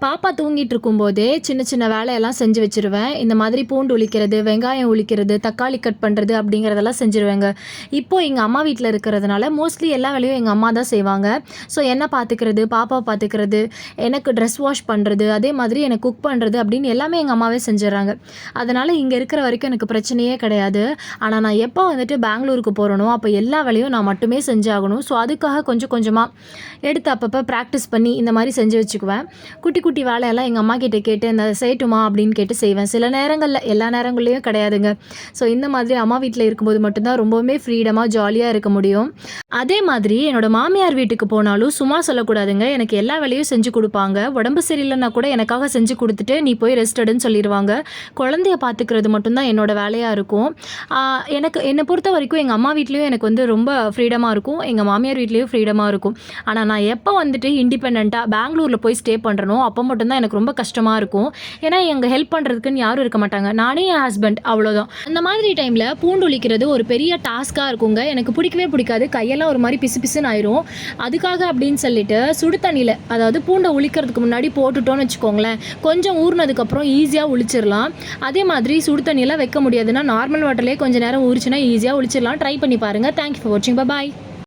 பாப்பா தூங்கிட்டு இருக்கும்போதே சின்ன சின்ன வேலையெல்லாம் செஞ்சு வச்சுருவேன். இந்த மாதிரி பூண்டு உளிக்கிறது, வெங்காயம் உளிக்கிறது, தக்காளி கட் பண்ணுறது அப்படிங்கிறதெல்லாம் செஞ்சுருவேங்க. இப்போது எங்கள் அம்மா வீட்டில் இருக்கிறதுனால மோஸ்ட்லி எல்லா வேலையும் எங்கள் அம்மா தான் செய்வாங்க. ஸோ என்ன பார்த்துக்கிறது, பாப்பா பார்த்துக்கிறது, எனக்கு ட்ரெஸ் வாஷ் பண்ணுறது, அதே மாதிரி எனக்கு குக் பண்ணுறது அப்படின்னு எல்லாமே எங்கள் அம்மாவே செஞ்சிடறாங்க. அதனால் இங்கே இருக்கிற வரைக்கும் எனக்கு பிரச்சனையே கிடையாது. ஆனால் நான் எப்போ வந்துட்டு பெங்களூருக்கு போகிறேனோ அப்போ எல்லா வேலையும் நான் மட்டுமே செஞ்சாகணும். ஸோ அதுக்காக கொஞ்சம் கொஞ்சமாக எடுத்து அப்பப்போ ப்ராக்டிஸ் பண்ணி இந்த மாதிரி செஞ்சு வச்சுக்குவேன். குட்டி குட்டி வேலையெல்லாம் எங்கள் அம்மா கிட்ட கேட்டு இந்த செய்யட்டுமா அப்படின்னு கேட்டு செய்வேன். சில நேரங்களில், எல்லா நேரங்கள்லேயும் கிடையாதுங்க. ஸோ இந்த மாதிரி அம்மா வீட்டில் இருக்கும்போது மட்டும்தான் ரொம்பவுமே ஃப்ரீடமாக ஜாலியாக இருக்க முடியும். அதே மாதிரி என்னோடய மாமியார் வீட்டுக்கு போனாலும் சும்மா சொல்லக்கூடாதுங்க. எனக்கு எல்லா வேலையும் செஞ்சு கொடுப்பாங்க. உடம்பு சரியில்லைன்னா கூட எனக்காக செஞ்சு கொடுத்துட்டு நீ போய் ரெஸ்ட் எடுன்னு சொல்லிடுவாங்க. குழந்தைய பார்த்துக்கிறது மட்டும்தான் என்னோட வேலையாக இருக்கும். என்னை பொறுத்த வரைக்கும் எங்கள் அம்மா வீட்லேயும் எனக்கு வந்து ரொம்ப ஃப்ரீடமாக இருக்கும், எங்கள் மாமியார் வீட்லேயும் ஃப்ரீடமாக இருக்கும். ஆனால் நான் எப்போ வந்துட்டு இண்டிபெண்ட்டாக பெங்களூரில் போய் ஸ்டே பண்ணுறனோ அப்போ மட்டும்தான் எனக்கு ரொம்ப கஷ்டமாக இருக்கும். ஏன்னா எங்கே ஹெல்ப் பண்ணுறதுக்குன்னு யாரும் இருக்க மாட்டாங்க. நானே என் ஹஸ்பண்ட், அவ்வளோதான். அந்த மாதிரி டைமில் பூண்டு உளிக்கிறது ஒரு பெரிய டாஸ்க்காக இருக்குங்க. எனக்கு பிடிக்கவே பிடிக்காது. கையெல்லாம் ஒரு மாதிரி பிசு பிசுன்னு ஆயிரும். அதுக்காக அப்படின்னு சொல்லிட்டு சுடு தண்ணியில், அதாவது பூண்டை உளிக்கிறதுக்கு முன்னாடி போட்டுட்டோன்னு வச்சுக்கோங்களேன், கொஞ்சம் ஊறினதுக்கப்புறம் ஈஸியாக உளிச்சிடலாம். அதே மாதிரி சுடு தண்ணியெல்லாம் வைக்க முடியாதுன்னா நார்மல் வாட்டர்லேயே கொஞ்சம் நேரம் ஊறிச்சுன்னா ஈஸியாக உளிச்சிடலாம். ட்ரை பண்ணி பாருங்கள். தேங்க்யூ ஃபார் வாட்சிங். பாய்.